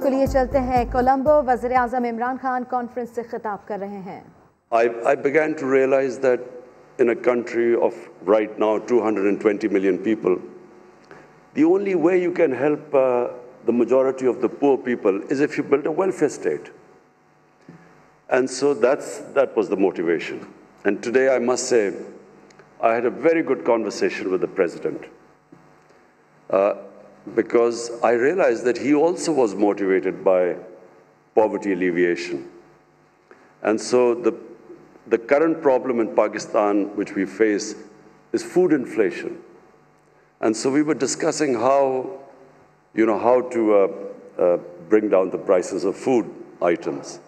के लिए चलते हैं कोलंबो। वज़ीर-ए-आज़म इमरान खान कॉन्फ्रेंस से खिताब कर रहे हैं। I began to realize that in a country of right now 220 million people, the only way you can help the majority of the poor people is if you build a welfare state. And so that was the motivation. And today I must say, I had a very good conversation with the President. Because I realized that he also was motivated by poverty alleviation. And so the current problem in Pakistan, which we face, is food inflation. And so we were discussing how to bring down the prices of food items.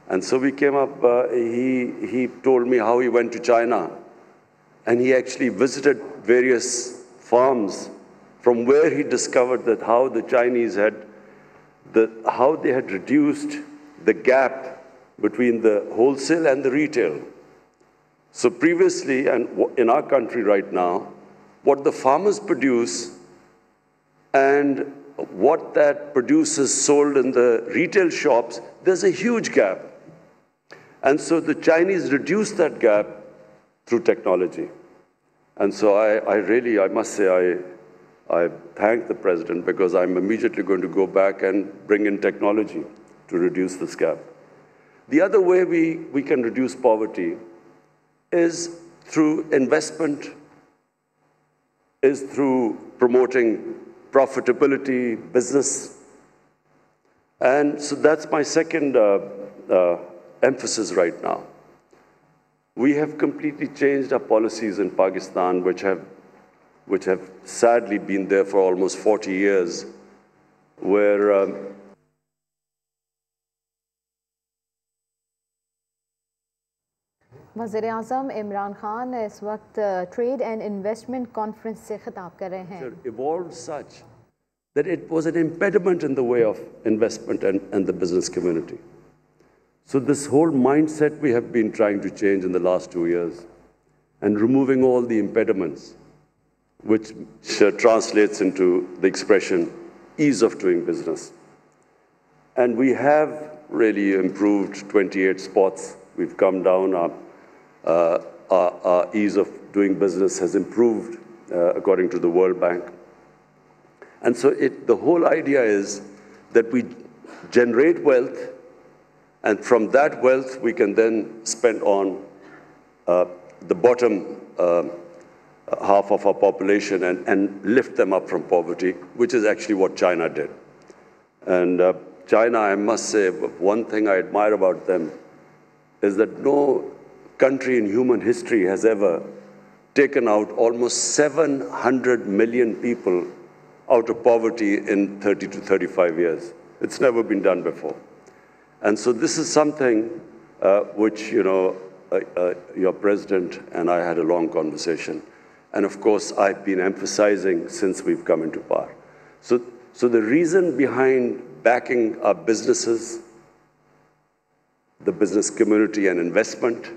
And so we came up, he told me how he went to China, and he actually visited various farms from where he discovered that how the Chinese how they had reduced the gap between the wholesale and the retail. So previously, and in our country right now, what the farmers produce and what that produce is sold in the retail shops, there's a huge gap. And so the Chinese reduced that gap through technology. And so I must say, I thank the President, because I'm immediately going to go back and bring in technology to reduce this gap. The other way we can reduce poverty is through investment, is through promoting profitability, business. And so that's my second emphasis right now. We have completely changed our policies in Pakistan, which have sadly been there for almost 40 years, where वज़ीर-ए-आज़म इमरान खान इस वक्त trade and investment conference से खिताब कर रहे हैं। evolved such that it was an impediment in the way of investment and the business community. So this whole mindset we have been trying to change in the last 2 years, and removing all the impediments, which translates into the expression ease of doing business. And we have really improved 28 spots. We've come down, our ease of doing business has improved according to the World Bank. And so the whole idea is that we generate wealth, and from that wealth we can then spend on the bottom half of our population and lift them up from poverty, which is actually what China did. And China, I must say, one thing I admire about them is that no country in human history has ever taken out almost 700 million people out of poverty in 30 to 35 years. It's never been done before. And so this is something which, your president and I had a long conversation. And of course, I've been emphasizing since we've come into power. So the reason behind backing our businesses, the business community and investment,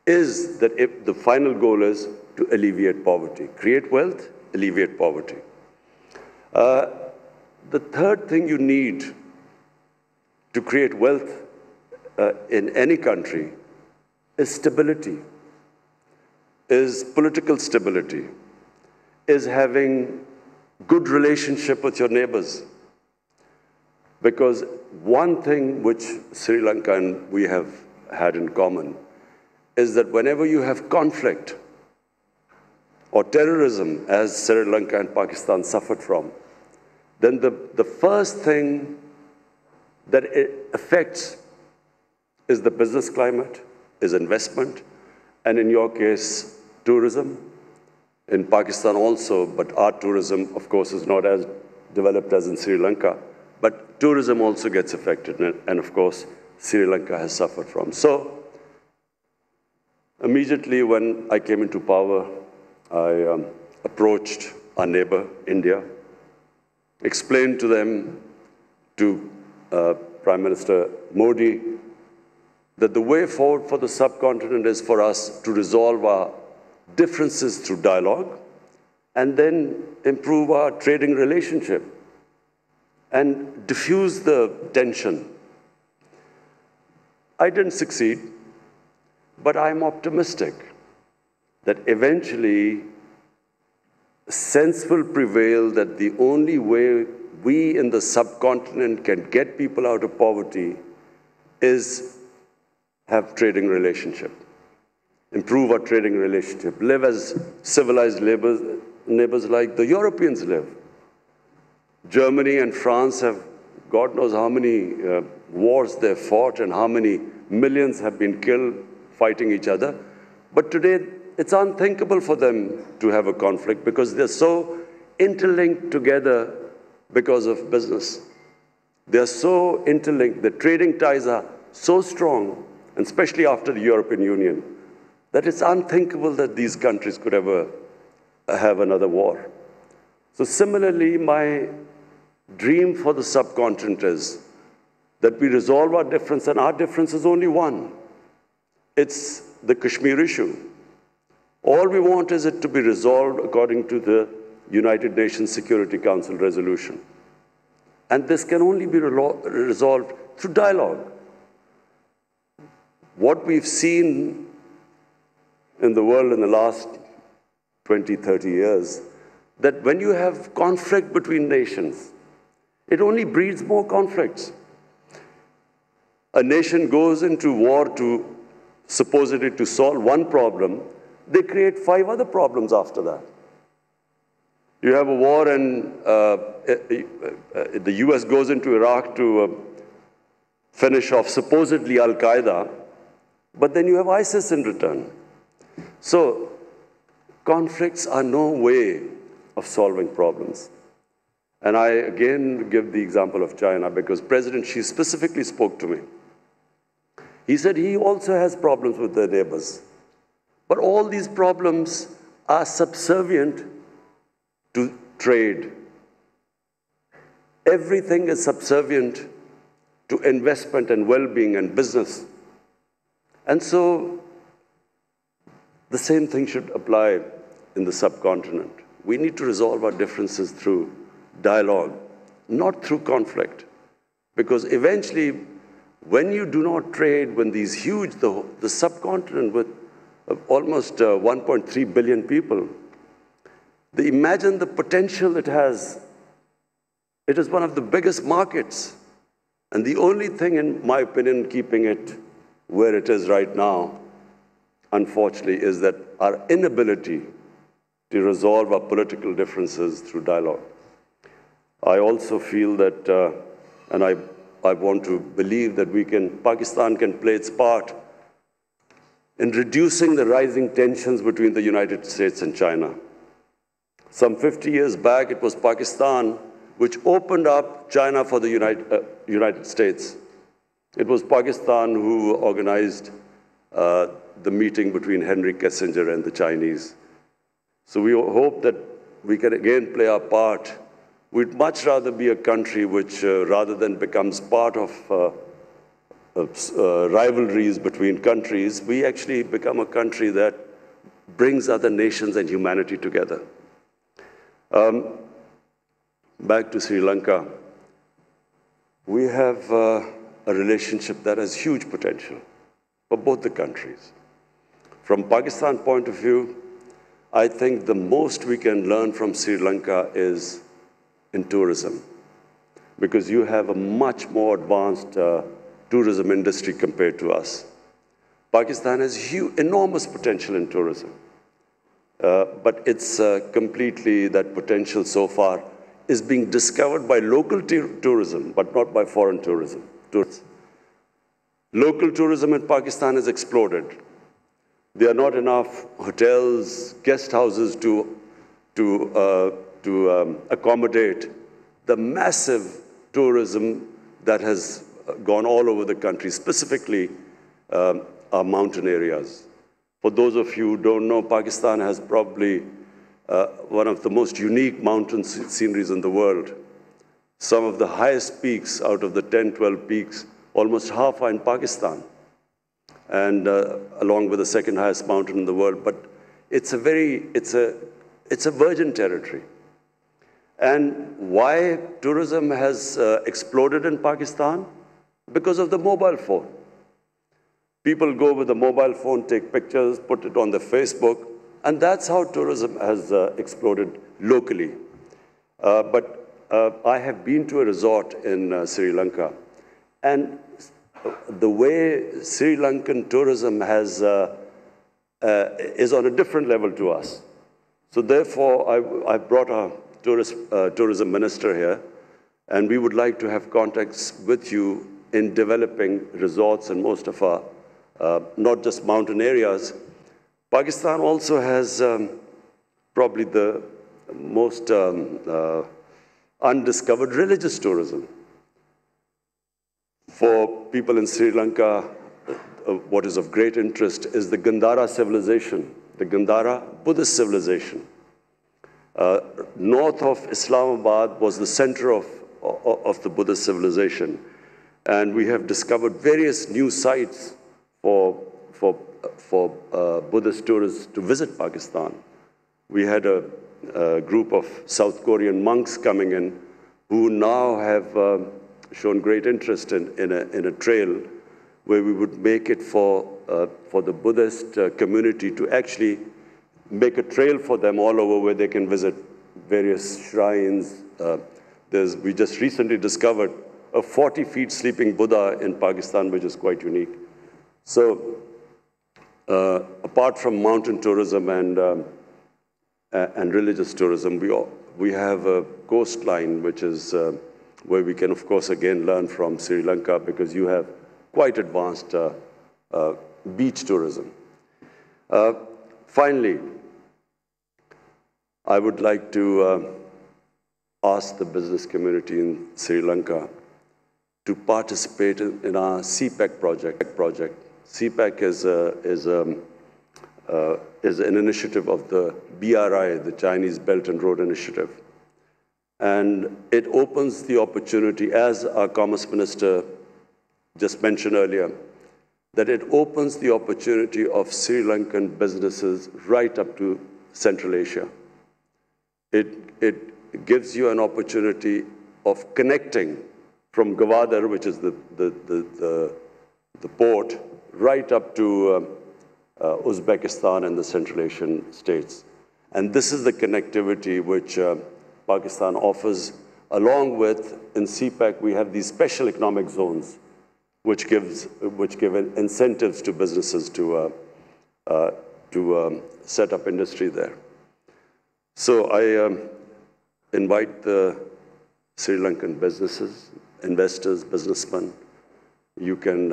is that if the final goal is to alleviate poverty, create wealth, alleviate poverty. The third thing you need to create wealth in any country is stability, is political stability, is having good relationship with your neighbors. Because one thing which Sri Lanka and we have had in common is that whenever you have conflict or terrorism, as Sri Lanka and Pakistan suffered from, then the first thing that it affects is the business climate, is investment, and in your case, tourism. In Pakistan also, but our tourism, of course, is not as developed as in Sri Lanka, but tourism also gets affected, and of course, Sri Lanka has suffered from. So, immediately when I came into power, I approached our neighbor, India, explained to them, to Prime Minister Modi, that the way forward for the subcontinent is for us to resolve our differences through dialogue and then improve our trading relationship. and diffuse the tension. I didn't succeed, but I'm optimistic that eventually sense will prevail that the only way we in the subcontinent can get people out of poverty is have trading relationship, improve our trading relationship, live as civilized neighbors like the Europeans live. Germany and France have, God knows how many wars they've fought and how many millions have been killed fighting each other. But today, it's unthinkable for them to have a conflict because they're so interlinked together because of business. They're so interlinked. The trading ties are so strong, and especially after the European Union, that it's unthinkable that these countries could ever have another war. So similarly, my dream for the subcontinent is that we resolve our difference, and our difference is only one. It's the Kashmir issue. All we want is it to be resolved according to the United Nations Security Council resolution. And this can only be resolved through dialogue. What we've seen in the world in the last 20, 30 years, that when you have conflict between nations, it only breeds more conflicts. A nation goes into war to supposedly to solve one problem, they create 5 other problems after that. You have a war and the US goes into Iraq to finish off supposedly Al-Qaeda, but then you have ISIS in return. So conflicts are no way of solving problems. And I again give the example of China because President Xi specifically spoke to me. He said he also has problems with their neighbors. But all these problems are subservient to trade. Everything is subservient to investment and well-being and business. And so the same thing should apply in the subcontinent. We need to resolve our differences through dialogue, not through conflict. Because eventually, when you do not trade, when these huge, the subcontinent with almost 1.3 billion people, imagine the potential it has. It is one of the biggest markets. And the only thing, in my opinion, keeping it where it is right now, unfortunately, is that our inability to resolve our political differences through dialogue. I also feel that, and I want to believe that Pakistan can play its part in reducing the rising tensions between the United States and China. Some 50 years back, it was Pakistan which opened up China for the United States. It was Pakistan who organized the meeting between Henry Kissinger and the Chinese. So we hope that we can again play our part. We'd much rather be a country which, rather than becomes part of rivalries between countries, we actually become a country that brings other nations and humanity together. Back to Sri Lanka. We have a relationship that has huge potential for both the countries. From Pakistan point of view, I think the most we can learn from Sri Lanka is in tourism, because you have a much more advanced tourism industry compared to us. Pakistan has enormous potential in tourism, but it's completely, that potential so far is being discovered by local tourism, but not by foreign tourism. Local tourism in Pakistan has exploded. There are not enough hotels, guest houses to accommodate the massive tourism that has gone all over the country, specifically our mountain areas. For those of you who don't know, Pakistan has probably one of the most unique mountain sceneries in the world. Some of the highest peaks out of the 10, 12 peaks, almost half are in Pakistan, and along with the second highest mountain in the world. But it's a virgin territory. And why tourism has exploded in Pakistan? Because of the mobile phone. People go with the mobile phone, take pictures, put it on the Facebook, and that's how tourism has exploded locally. But I have been to a resort in Sri Lanka, and the way Sri Lankan tourism has is on a different level to us. So therefore, I brought a tourism minister here, and we would like to have contacts with you in developing resorts in most of our, not just mountain areas. Pakistan also has probably the most undiscovered religious tourism. For people in Sri Lanka, what is of great interest is the Gandhara civilization, the Gandhara Buddhist civilization. North of Islamabad was the center of the Buddhist civilization. And we have discovered various new sites for Buddhist tourists to visit Pakistan. We had a group of South Korean monks coming in who now have shown great interest in a trail where we would make it for the Buddhist community to actually make a trail for them all over where they can visit various shrines. We just recently discovered a 40-feet sleeping Buddha in Pakistan, which is quite unique. So apart from mountain tourism and religious tourism, we have a coastline, which is where we can, of course, again learn from Sri Lanka, because you have quite advanced beach tourism. Finally, I would like to ask the business community in Sri Lanka to participate in our CPEC project. CPEC is an initiative of the BRI, the Chinese Belt and Road Initiative. And it opens the opportunity, as our Commerce Minister just mentioned earlier, that it opens the opportunity of Sri Lankan businesses right up to Central Asia. It gives you an opportunity of connecting from Gwadar, which is the port, right up to Uzbekistan and the Central Asian states. And this is the connectivity which Pakistan offers, along with, in CPEC, we have these special economic zones, which give incentives to businesses to set up industry there. So I invite the Sri Lankan businesses, investors, businessmen. You can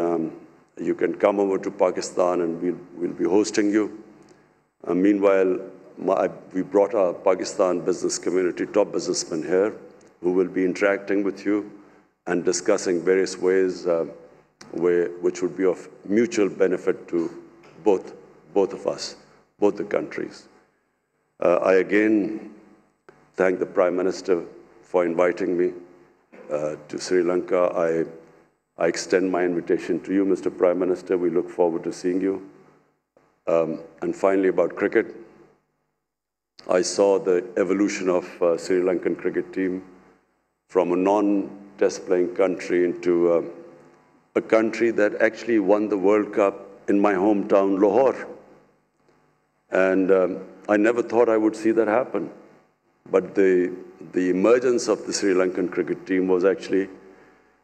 come over to Pakistan, and we'll be hosting you. Meanwhile, we brought our Pakistan business community, top businessmen here, who will be interacting with you and discussing various ways which would be of mutual benefit to both of us, both the countries. I again thank the Prime Minister for inviting me to Sri Lanka. I extend my invitation to you, Mr. Prime Minister. We look forward to seeing you. And finally, about cricket. I saw the evolution of Sri Lankan cricket team from a non-test playing country into a country that actually won the World Cup in my hometown, Lahore. And I never thought I would see that happen. But the emergence of the Sri Lankan cricket team was actually,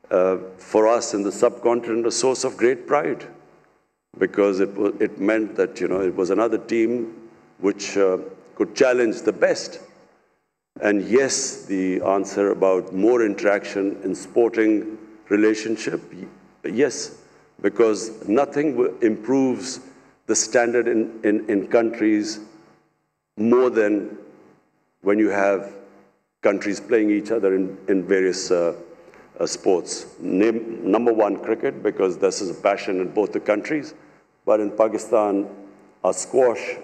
for us in the subcontinent, a source of great pride, because it meant that, it was another team which could challenge the best. And yes, the answer about more interaction in sporting relationship, yes, because nothing improves the standard in countries more than when you have countries playing each other in various sports. Number one, cricket, because this is a passion in both the countries. But in Pakistan, our squash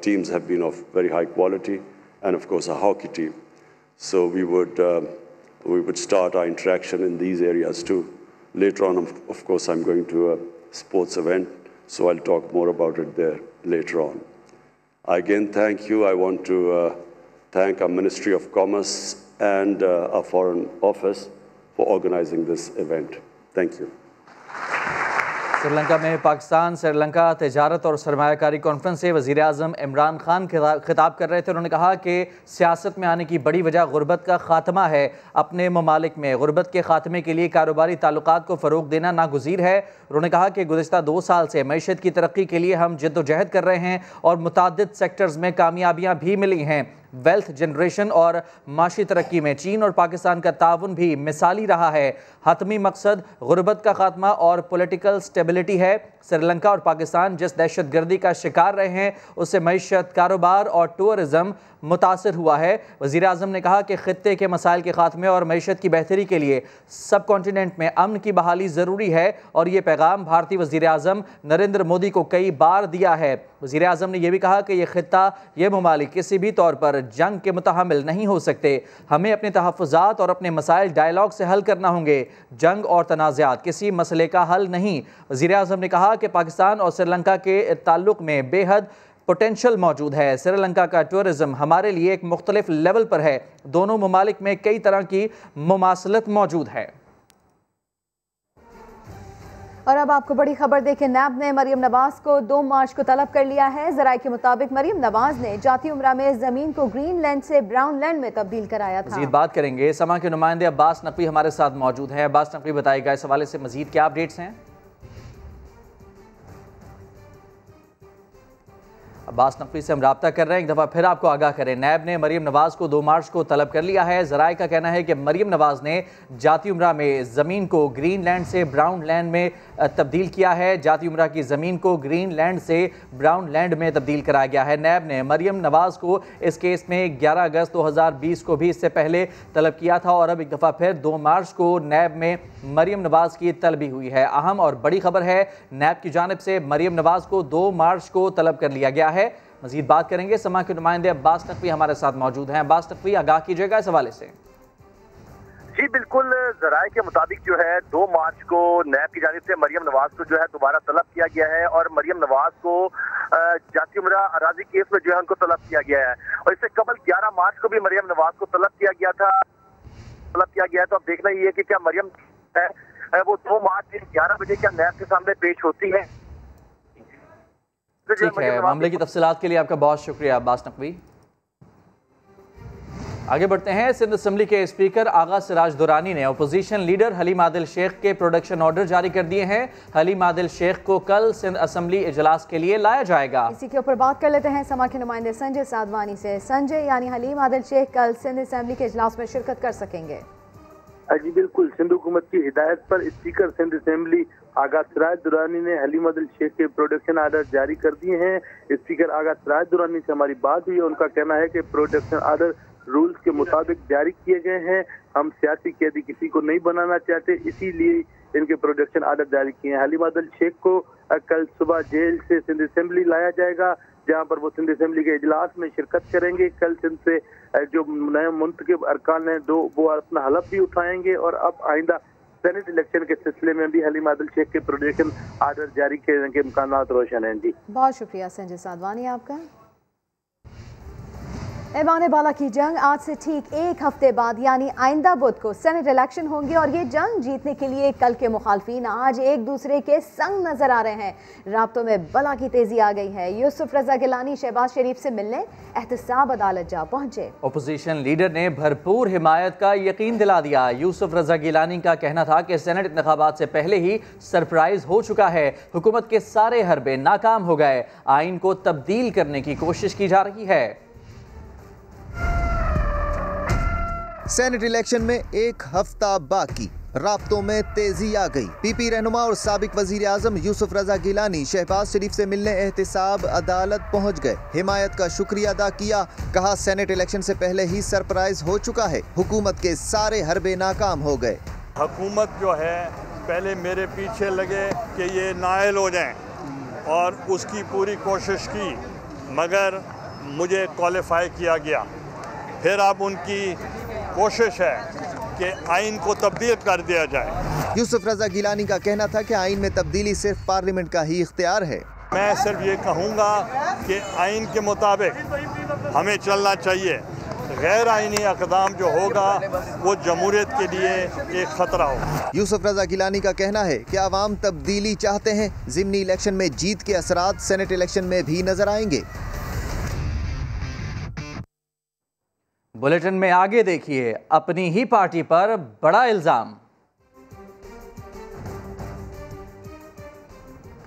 teams have been of very high quality, and of course, our hockey team. So we would start our interaction in these areas too. Later on, of course, I'm going to a sports event, so I'll talk more about it there later on. Again, thank you. I want to thank our Ministry of Commerce and our Foreign Office for organizing this event. Thank you. Sri Lanka में पाकिस्तान श्रीलंका तजारत और सरमायाकारी conference से वज़ीर आज़म इमरान खान खिताब कर रहे थे। उन्होंने कहा कि सियासत में आने की बड़ी वजह गुर्बत का ख़ात्मा है। अपने ममालिक में गुर्बत के ख़ात्मे के लिए कारोबारी ताल्लुकात को फ़रोग़ देना नागुज़ीर है। उन्होंने कहा कि गुज़िश्ता 2 साल से मईशत की तरक्की के लिए हम जद्दोजहद कर रहे हैं और मुताद्दिद सेक्टर्स में कामयाबियाँ भी मिली हैं। वेल्थ जनरेशन और माशी तरक्की में चीन और पाकिस्तान का ताउन भी मिसाली रहा है। हतमी मकसद गुर्बत का खात्मा और पॉलिटिकल स्टेबिलिटी है। श्रीलंका और पाकिस्तान जिस दहशतगर्दी का शिकार रहे हैं उससे मईशत, कारोबार और टूरिज़म मुतासर हुआ है। वज़ीर आज़म ने कहा कि ख़ित्ते के मसाइल के ख़ात्मे और मईशत की बेहतरी के लिए सब कॉन्टिनेंट में अमन की बहाली ज़रूरी है और ये पैगाम भारतीय वज़ीर आज़म नरेंद्र मोदी को कई बार दिया है। वज़ीर आज़म ने यह भी कहा कि यह ख़ित्ता, ये ममालिक किसी भी तौर पर जंग के मुतहमिल नहीं हो सकते। हमें अपने तहफ़्फ़ुज़ात और अपने मसाइल डायलॉग से हल करना होंगे। जंग और तनाज़ात किसी मसले का हल नहीं। वज़ीर आज़म ने कहा कि पाकिस्तान और श्रीलंका के ताल्लुक़ में बेहद पोटेंशल मौजूद है। श्रीलंका का टूरिज़म हमारे लिए एक मुख्तलिफ लेवल पर है। दोनों ममालिक में कई तरह की मुमासलत मौजूद है। और अब आपको बड़ी खबर देखें, नैब ने मरियम नवाज को 2 मार्च को तलब कर लिया है। ज़राए के मुताबिक मरियम नवाज ने जाती उम्रा में ज़मीन को ग्रीन लैंड से ब्राउन लैंड में तब्दील कराया था। मज़ीद बात करेंगे, समा के नुमाइंदे अब्बास नकवी हमारे साथ मौजूद हैं। अब्बास नकवी, बताइएगा इस हवाले से मज़ीद क्या अपडेट्स हैं? अब्बास नकवी से हम रब्ता कर रहे हैं। एक दफ़ा फिर आपको आगाह करें, नैब ने मरियम नवाज को 2 मार्च को तलब कर लिया है। ज़राए का कहना है कि मरियम नवाज ने जाती उम्रा में ज़मीन को ग्रीन लैंड से ब्राउन लैंड में तब्दील किया है। जाती उम्रा की ज़मीन को ग्रीन लैंड से ब्राउन लैंड में तब्दील कराया गया है। नैब ने मरियम नवाज को इस केस में 11 अगस्त 2020 को भी इससे पहले तलब किया था और अब एक दफ़ा फिर 2 मार्च को नैब में मरियम नवाज की तलबी हुई है। अहम और बड़ी खबर है, नैब की जानिब से मरियम नवाज को 2 मार्च को तलब कर लिया गया है। मजीद बात करेंगे, समा के नुमाइंदे अब्बास नकवी हमारे साथ मौजूद हैं। अब्बास नकवी, आगाह कीजिएगा इस हवाले से। जी बिल्कुल, ज़राए के मुताबिक जो है 2 मार्च को नैब की जानिब से मरियम नवाज को जो है दोबारा तलब किया गया है और मरियम नवाज को जाती उम्रा अराजी केस में जो है उनको तलब किया गया है। और इससे कबल 11 मार्च को भी मरियम नवाज को तलब किया गया था। तो अब देखना ये है कि क्या मरियम है वो 2 मार्च 11 बजे क्या नैब के सामने पेश होती है। ठीक है, मामले की तफसीलात के लिए आपका बहुत शुक्रिया अब्बास नकवी। आगे बढ़ते हैं। सिंध असम्बली के स्पीकर आगा सिराज दुरानी ने अपोजिशन लीडर हलीम आदिल शेख के प्रोडक्शन ऑर्डर जारी कर दिए हैं। हलीम आदिल शेख को कल सिंध असम्बली इजलास के लिए लाया जाएगा। इसी के ऊपर बात कर लेते हैं समा के नुमाइंदे संजय साधवानी से। संजय, यानी हलीम आदिल शेख कल सिंध असम्बली के इजलास में शिरकत कर सकेंगे? जी बिल्कुल, सिंध हुकूमत की हिदायत पर स्पीकर सिंध असेंबली आगा सिराज दुरानी ने हलीम आदिल शेख के प्रोडक्शन आर्डर जारी कर दिए हैं। स्पीकर आगा सिराज दुरानी से हमारी बात हुई है। उनका कहना है कि प्रोडक्शन आर्डर रूल्स के मुताबिक जारी किए गए हैं। हम सियासी कैदी किसी को नहीं बनाना चाहते, इसीलिए इनके प्रोडक्शन आर्डर जारी किए हैं। हलीम आदिल शेख को कल सुबह जेल से सिंध असेंबली लाया जाएगा, जहां पर वो सिंध असेंबली के इजलास में शिरकत करेंगे। कल सिंध से जो नए मुंतखब अरकान हैं वो अपना हलफ भी उठाएंगे और अब आइंदा सेनेट इलेक्शन के सिलसिले में भी हलीम आदिल शेख के प्रोडक्शन आर्डर जारी करने के इम्कानात रोशन हैं। जी बहुत शुक्रिया संजय साधवानी आपका। ऐवान बाला की जंग आज से ठीक 1 हफ्ते बाद यानी आइंदा बुध को सेनेट इलेक्शन होंगे और ये जंग जीतने के लिए कल के मुखालफीन आज एक दूसरे के संग नजर आ रहे हैं। राब्तों में बला की तेजी आ गई है। यूसुफ रजा गिलानी शहबाज शरीफ से मिलने एहतसाब अदालत जा पहुंचे। अपोजिशन लीडर ने भरपूर हिमायत का यकीन दिला दिया। यूसुफ रजा गिलानी का कहना था कि सेनेट इंतखाबात से पहले ही सरप्राइज हो चुका है। हुकूमत के सारे हरबे नाकाम हो गए। आइन को तब्दील करने की कोशिश की जा रही है। सेनेट इलेक्शन में 1 हफ्ता बाकी, राब्तों में तेजी आ गई। पीपी रहनुमा और साबिक वजीर आजम यूसुफ रजा गिलानी शहबाज शरीफ से मिलने एहतसाब अदालत पहुंच गए। हिमायत का शुक्रिया अदा किया। कहा सेनेट इलेक्शन से पहले ही सरप्राइज हो चुका है। हुकूमत के सारे हरबे नाकाम हो गए। हुकूमत जो है पहले मेरे पीछे लगे कि ये नाअहल हो जाएं और उसकी पूरी कोशिश की, मगर मुझे क्वालिफाई किया गया। फिर अब उनकी कोशिश है कि आइन को तब्दील कर दिया जाए। यूसुफ रजा गिलानी का कहना था कि आइन में तब्दीली सिर्फ पार्लियामेंट का ही इख्तियार है। मैं सिर्फ ये कहूँगा कि आइन के मुताबिक हमें चलना चाहिए। गैर आइनी अक़दाम जो होगा वो जमहूरियत के लिए एक ख़तरा हो। यूसुफ रजा गिलानी का कहना है कि आवाम तब्दीली चाहते हैं। ज़िमनी इलेक्शन में जीत के असरात सेनेट इलेक्शन में भी नजर आएंगे। बुलेटिन में आगे देखिए, अपनी ही पार्टी पर बड़ा इल्जाम।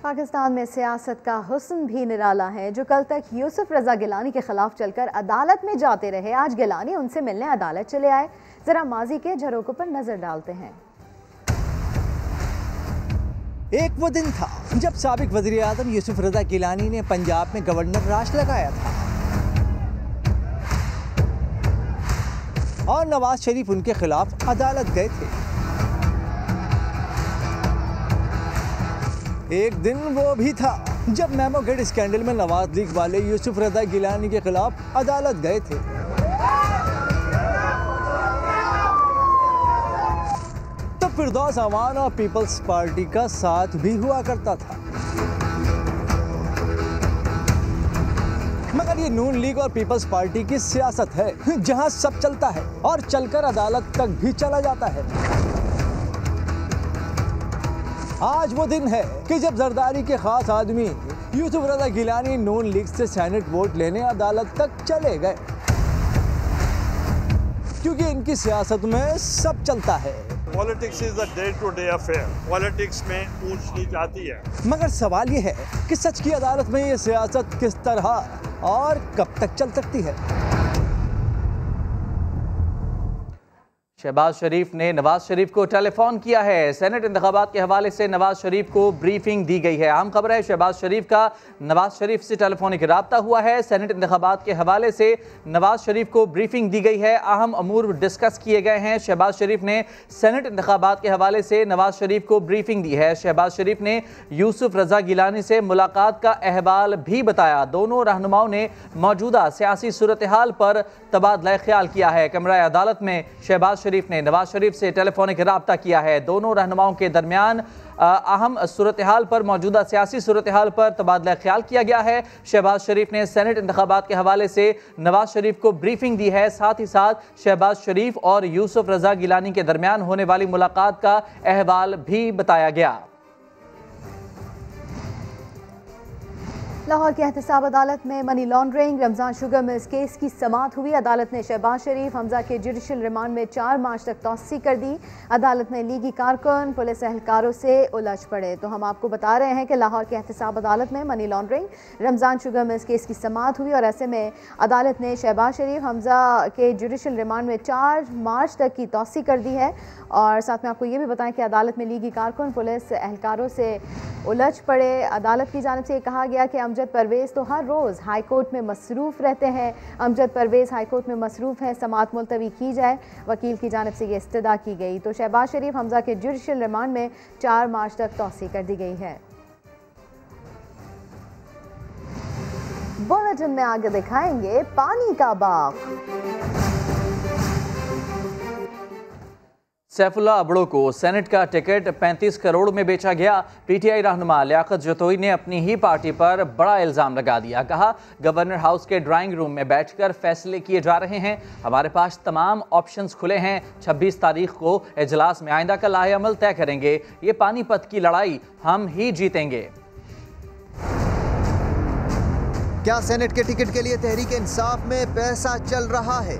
पाकिस्तान में सियासत का हुस्न भी निराला है। जो कल तक यूसुफ रजा गिलानी के खिलाफ चलकर अदालत में जाते रहे, आज गिलानी उनसे मिलने अदालत चले आए। जरा माजी के झरोकों पर नजर डालते हैं। एक वो दिन था जब साबिक वज़ीर आज़म यूसुफ रजा गिलानी ने पंजाब में गवर्नर राज लगाया था और नवाज शरीफ उनके खिलाफ अदालत गए थे। एक दिन वो भी था जब मेमोगेट स्कैंडल में नवाज लीग वाले यूसुफ रजा गिलानी के खिलाफ अदालत गए थे। तो फिरदौस अवान और पीपल्स पार्टी का साथ भी हुआ करता था, मगर ये नून लीग और पीपल्स पार्टी की सियासत है जहां सब चलता है और चलकर अदालत तक भी चला जाता है। आज वो दिन है कि जब जरदारी के खास आदमी यूसुफ रजा गिलानी नून लीग से सेनेट वोट लेने अदालत तक चले गए, क्योंकि इनकी सियासत में सब चलता है। Politics is a day to day affair. Politics में ऊंच नीच आती है, मगर सवाल ये है कि सच की अदालत में ये सियासत किस तरह और कब तक चल सकती है। शहबाज शरीफ ने नवाज शरीफ को टेलीफोन किया है। सेनेट इंतखाबात के हवाले से नवाज शरीफ को ब्रीफिंग दी गई है। अहम खबर है, शहबाज शरीफ का नवाज शरीफ से टेलीफोनिक राब्ता हुआ है। सेनेट इंतखाबात के हवाले से नवाज शरीफ को ब्रीफिंग दी गई है। अहम अमूर डिस्कस किए गए हैं। शहबाज शरीफ ने सेनेट इंतखाबात के हवाले से नवाज शरीफ को ब्रीफिंग दी है। शहबाज शरीफ ने यूसुफ रजा गिलानी से मुलाकात का अहवाल भी बताया। दोनों रहनुमाओं ने मौजूदा सियासी सूरत हाल पर तबादला ख्याल किया है। कमरा अदालत में शहबाज शरीफ ने नवाज शरीफ से टेलीफोनिक राब्ता किया है। दोनों रहनुमाओं के दरमियान अहम सूरत हाल पर, मौजूदा सियासी सूरत हाल पर तबादला ख्याल किया गया है। शहबाज शरीफ ने सेनेट इंतखाबात के हवाले से नवाज शरीफ को ब्रीफिंग दी है। साथ ही साथ शहबाज शरीफ और यूसुफ रजा गिलानी के दरमियान होने वाली मुलाकात का अहवाल भी बताया गया। लाहौर की एहतसाब अदालत में money laundering Ramzan sugar mills case की समाअत हुई। अदालत ने शहबाज शरीफ हमजा के जुडिशल रिमांड में 4 मार्च तक तौसी कर दी। अदालत में लीगी कारकुन पुलिस एहलकारों से उलझ पड़े। तो हम आपको बता रहे हैं कि लाहौर की एहतसाब अदालत में money laundering Ramzan sugar mills case की समाअत हुई और ऐसे में अदालत ने शहबाज शरीफ हमजा के जुडिशल रिमांड में 4 मार्च तक की तौसी कर दी है। और साथ में आपको ये भी बताएं कि अदालत में लीगी कारकुन पुलिस एहलकारों से उलझ पड़े। अदालत की जानिब से कहा गया कि अमजद परवेज़ तो हर रोज़ हाई कोर्ट में मसरूफ़ रहते हैं। अमजद परवेज़ हाई कोर्ट में मसरूफ़ हैं, समाअत मुलतवी की जाए। वकील की जानिब से ये इस्तदा की गई। तो शहबाज शरीफ हमजा के जुडिशल रिमांड में 4 मार्च तक तौसी कर दी गई है। बुलेटिन में आगे दिखाएंगे पानी का बाग। सैफुल्लाह अबड़ो को सेनेट का टिकट 35 करोड़ में बेचा गया। पीटीआई रहनुमा लियाकत जतोई ने अपनी ही पार्टी पर बड़ा इल्ज़ाम लगा दिया। कहा, गवर्नर हाउस के ड्राइंग रूम में बैठकर फैसले किए जा रहे हैं। हमारे पास तमाम ऑप्शंस खुले हैं। 26 तारीख को इजलास में आइंदा का लाहे अमल तय करेंगे। ये पानीपत की लड़ाई हम ही जीतेंगे। क्या सेनेट के टिकट के लिए तहरीक इंसाफ में पैसा चल रहा है?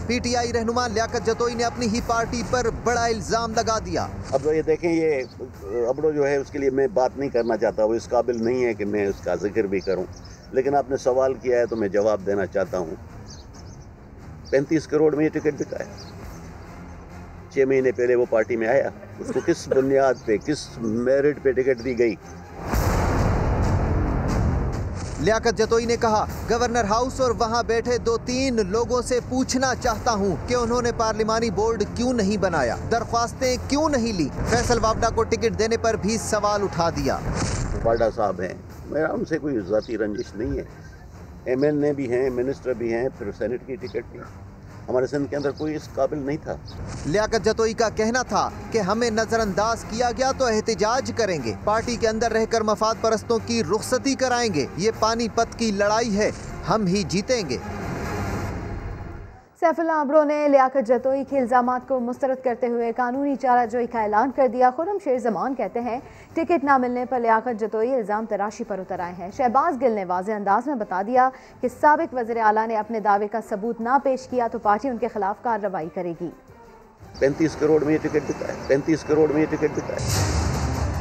पीटीआई रहनुमा लियाकत जतोई ने अपनी ही पार्टी पर बड़ा इल्जाम लगा दिया। अब ये देखें, ये अबड़ो जो है उसके लिए मैं बात नहीं करना चाहता, वो इस काबिल नहीं है कि मैं उसका जिक्र भी करूं, लेकिन आपने सवाल किया है तो मैं जवाब देना चाहता हूं। 35 करोड़ में ये टिकट बिका है। 6 महीने पहले वो पार्टी में आया, उसको किस बुनियाद पे, किस मेरिट पे टिकट दी गई? लियाकत जतोई ने कहा, गवर्नर हाउस और वहां बैठे 2-3 लोगों से पूछना चाहता हूं कि उन्होंने पार्लिमानी बोर्ड क्यों नहीं बनाया, दरख्वास्तें क्यों नहीं ली। फैसल वावडा को टिकट देने पर भी सवाल उठा दिया। वाडा साहब हैं, मेरा उनसे कोई ज़ाती रंजिश नहीं है। MNA भी हैं, मिनिस्टर भी हैं, फिर सेनेट की टिकट भी। हमारे सिंध के अंदर कोई इस काबिल नहीं था। लियाकत जतोई का कहना था कि हमें नजरअंदाज किया गया तो एहतिजाज करेंगे, पार्टी के अंदर रहकर मफाद परस्तों की रुखसती कराएंगे। ये पानीपत की लड़ाई है, हम ही जीतेंगे। सैफुल्लाह अब्रो ने लियाकत जतोई के इल्जामात को मुस्तरद करते हुए कानूनी चाराजोई का ऐलान कर दिया। खुर्रम शेर जमान कहते हैं टिकट ना मिलने पर लियाकत जतोई इल्जाम तराशी पर उतर आए हैं। शहबाज गिल ने वाज़ेह अंदाज में बता दिया कि साबिक वज़ीर आला ने अपने दावे का सबूत ना पेश किया तो पार्टी उनके खिलाफ कार्रवाई करेगी। 35 करोड़ में ये टिकट बिका है, 35 करोड़ में ये टिकट बिका है।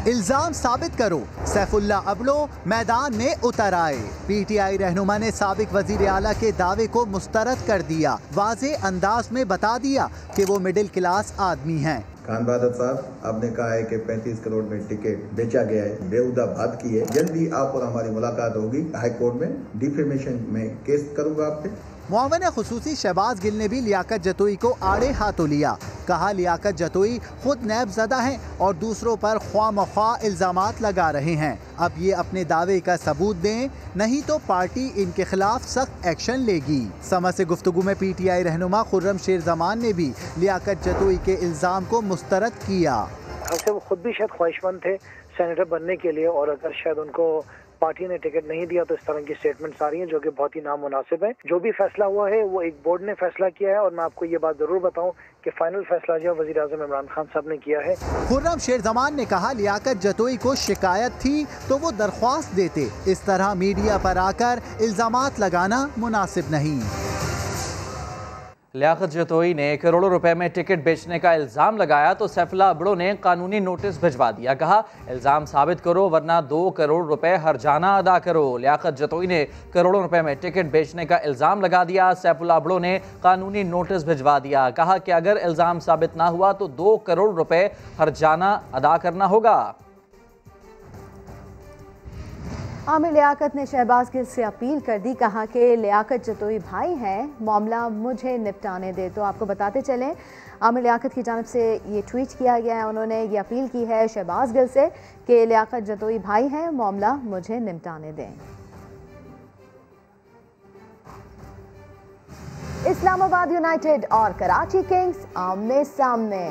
इल्जाम साबित करो, सैफुल्लाह अब्लो मैदान में उतर आए। पीटीआई रहनुमा ने साबिक वजीर आला के दावे को मुस्तरद कर दिया, वाज़ेह अंदाज में बता दिया कि वो मिडिल क्लास आदमी हैं। खान बहादुर साहब, आपने कहा है कि 35 करोड़ में टिकट बेचा गया है, बेहुदा बात की है। जल्दी आप और हमारी मुलाकात होगी हाई कोर्ट में, डिफेमेशन में केस करूंगा आप पे। मुआविन खुसूसी शहबाज गिल ने भी लियाकत जतोई को आड़े हाथों लिया। कहा लियाकत जतोई खुद नैब ज़दा हैं और दूसरों पर ख्वाह इल्जामात लगा रहे हैं। अब ये अपने दावे का सबूत दें, नहीं तो पार्टी इनके खिलाफ सख्त एक्शन लेगी। समा से गुफ्तगू में पीटीआई रहनुमा खुर्रम शेर जमान ने भी लियाकत जतोई के इल्जाम को मुस्तरद किया। वैसे वो खुद भी शायद ख्वाहिशमंद थे सेनेटर बनने के लिए, और अगर शायद उनको पार्टी ने टिकट नहीं दिया तो इस तरह की स्टेटमेंट्स आ रही हैं जो कि बहुत ही नामुनासिब है। जो भी फैसला हुआ है वो एक बोर्ड ने फैसला किया है, और मैं आपको ये बात जरूर बताऊं कि फाइनल फैसला जो वज़ीर आज़म इमरान खान साहब ने किया है। खुर्रम शेर जमान ने कहा लियाकत जतोई को शिकायत थी तो वो दरख्वास्त देते, इस तरह मीडिया पर आकर इल्जामात लगाना मुनासिब नहीं। लियाकत जतोई ने करोड़ों रुपए में टिकट बेचने का इल्ज़ाम लगाया तो सैफुल्लाह अब्रो ने कानूनी नोटिस भिजवा दिया। कहा इल्ज़ाम साबित करो वरना 2 करोड़ रुपए हर्जाना अदा करो। लियाकत जतोई ने करोड़ों रुपए में टिकट बेचने का इल्ज़ाम लगा दिया। सैफुल्लाह अब्रो ने कानूनी नोटिस भिजवा दिया। कहा कि अगर इल्ज़ाम साबित ना हुआ तो 2 करोड़ रुपए हर्जाना अदा करना होगा। आमिर लियाकत ने शहबाज गिल से अपील कर दी। कहा कि लियाकत जतोई भाई हैं, मामला मुझे निपटाने दे। तो आपको बताते चलें आमिर लियाकत की जानिब से ये ट्वीट किया गया है। उन्होंने ये अपील की है शहबाज गिल से कि लियाकत जतोई भाई हैं, मामला मुझे निपटाने दें। इस्लामाबाद यूनाइटेड और कराची किंग्स आमने सामने।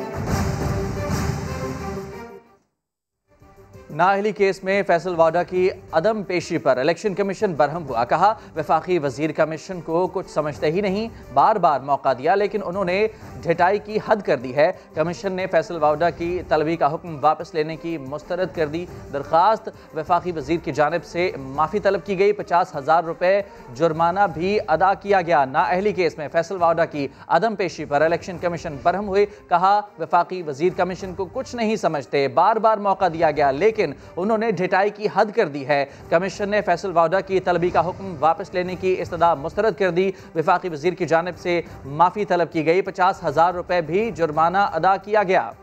नाअहली केस में फैसल वाडा की अदम पेशी पर इलेक्शन कमीशन बरहम हुआ। कहा वफाकी वजीर कमीशन को कुछ समझते ही नहीं, बार बार मौका दिया लेकिन उन्होंने ढिठाई की हद कर दी है। कमीशन ने फैसल वाडा की तलबी का हुक्म वापस लेने की मुस्तरद कर दी दरख्वास्त। वफाकी वजीर की जानिब से माफ़ी तलब की गई, 50,000 रुपये जुर्माना भी अदा किया गया। नाअहली केस में फैसल वाडा की अदम पेशी पर इलेक्शन कमीशन बरहम हुए। कहा वफाकी वजीर कमीशन को कुछ नहीं समझते, बार बार मौका दिया गया लेकिन उन्होंने ढिठाई की हद कर दी है। कमीशन ने फैसल वाडा की तलबी का हुक्म वापस लेने की इस्तदा मुस्तरद कर दी। वफाकी वजीर की जानिब से माफ़ी तलब की गई, 50,000 रुपये भी जुर्माना अदा किया गया।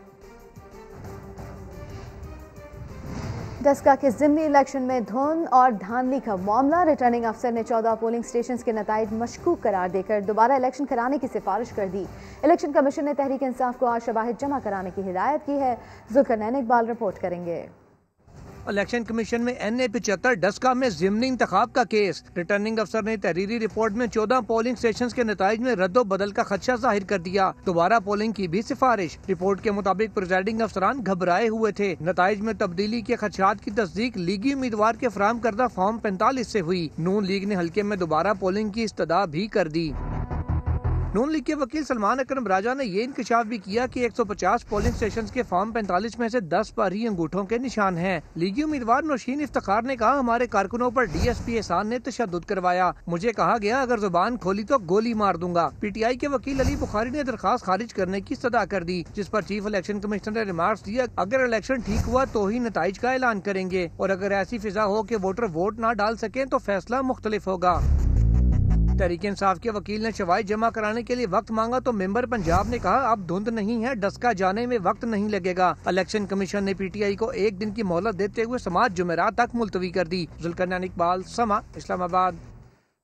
डस्का के ज़िमनी इलेक्शन में धुन और धांधली का मामला। रिटर्निंग अफसर ने 14 पोलिंग स्टेशंस के नताइज मशकूक करार देकर दोबारा इलेक्शन कराने की सिफारिश कर दी। इलेक्शन कमीशन ने तहरीक इंसाफ को आज शवाहिद जमा कराने की हिदायत की है। जुल्करनैन इकबाल रिपोर्ट करेंगे। इलेक्शन कमीशन में NA-75 डस्का में ज़िमनी इंतखाब का केस। रिटर्निंग अफसर ने तहरीरी रिपोर्ट में 14 पोलिंग स्टेशंस के नताइज में रद्दो बदल का खदशा जाहिर कर दिया। दोबारा पोलिंग की भी सिफारिश। रिपोर्ट के मुताबिक प्रिजाइडिंग अफसरान घबराए हुए थे। नताइज में तब्दीली के खदशात की तस्दीक लीगी उम्मीदवार के फराहम करदा फॉर्म 45 से हुई। नून लीग ने हल्के में दोबारा पोलिंग की इस्तदा भी कर दी। नून लीग के वकील सलमान अकरम राजा ने ये इंकशाफ भी किया कि 150 पोलिंग स्टेशंस के फॉर्म 45 में से 10 पर ही अंगूठों के निशान हैं। लीगी उम्मीदवार नौशीन इफ्तिखार ने कहा हमारे कारकुनों पर DSP एहसान ने तशद्दुद करवाया। मुझे कहा गया अगर जुबान खोली तो गोली मार दूंगा। PTI के वकील अली बुखारी ने दरखास्त खारिज करने की सदा कर दी, जिस पर चीफ इलेक्शन कमिश्नर ने रिमार्क्स दिया अगर इलेक्शन ठीक हुआ तो ही नताइज का ऐलान करेंगे, और अगर ऐसी फिजा हो कि वोटर वोट न डाल सकें तो फैसला मुख्तलिफ होगा। तहरीक इंसाफ के वकील ने शवाहिद जमा कराने के लिए वक्त मांगा तो मेंबर पंजाब ने कहा अब धुंध नहीं है, डस्का जाने में वक्त नहीं लगेगा। इलेक्शन कमीशन ने PTI को 1 दिन की मोहलत देते हुए समाज जुमेरात तक मुलतवी कर दी। जुल्करनैन इकबाल, समा, इस्लामाबाद।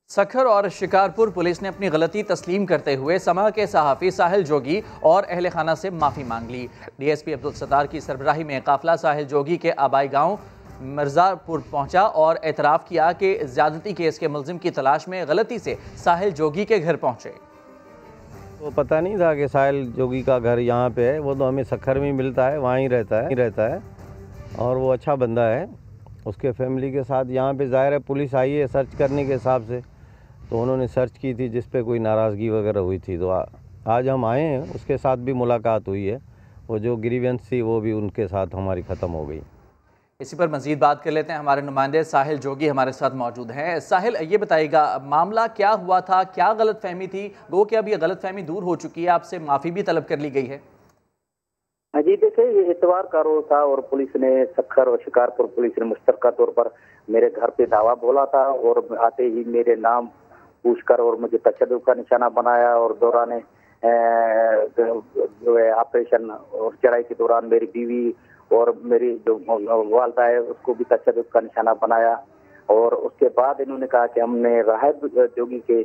सखर और शिकारपुर पुलिस ने अपनी गलती तस्लीम करते हुए समा के सहाफ़ी साहिल जोगी और अहले खाना से माफ़ी मांग ली। DSP अब्दुल सत्तार की सरबराही में काफिला साहिल जोगी के आबाई गाँव मिर्ज़ापुर पहुंचा और एतराफ़ किया कि ज़्यादती केस के मुलजिम की तलाश में गलती से साहिल जोगी के घर पहुंचे। वो पता नहीं था कि साहिल जोगी का घर यहाँ पे है। वो तो हमें सखर में मिलता है, वहाँ ही रहता है और वो अच्छा बंदा है। उसके फैमिली के साथ यहाँ पे ज़ाहिर है पुलिस आई है सर्च करने के हिसाब से, तो उन्होंने सर्च की थी जिस पे कोई नाराज़गी वगैरह हुई थी। तो आज हम आए हैं, उसके साथ भी मुलाकात हुई है। वो जो ग्रीवेंस थी वो भी उनके साथ हमारी ख़त्म हो गई। इसी पर मजीद बात कर लेते हैं। हमारे नुमाइंदे साहिल जोगी हमारे साथ मौजूद हैं। साहिल, ये बताइएगा मामला क्या हुआ था, क्या गलतफहमी थी? गो कि अब ये गलतफहमी दूर हो चुकी है, आपसे माफ़ी भी तलब कर ली गई है। जी देखिए, ये इतवार का रोज था और पुलिस ने सखर और शिकारपुर पुलिस ने मुश्तरका तौर पर मेरे घर पे धावा बोला था और आते ही मेरे नाम पूछकर और मुझे तशद्दुद का निशाना बनाया और दौरान जो है ऑपरेशन और चढ़ाई के दौरान मेरी बीवी और मेरी जो वालदा है उसको भी तशद्दुद का निशाना बनाया। और उसके बाद इन्होंने कहा कि हमने राहब जोगी के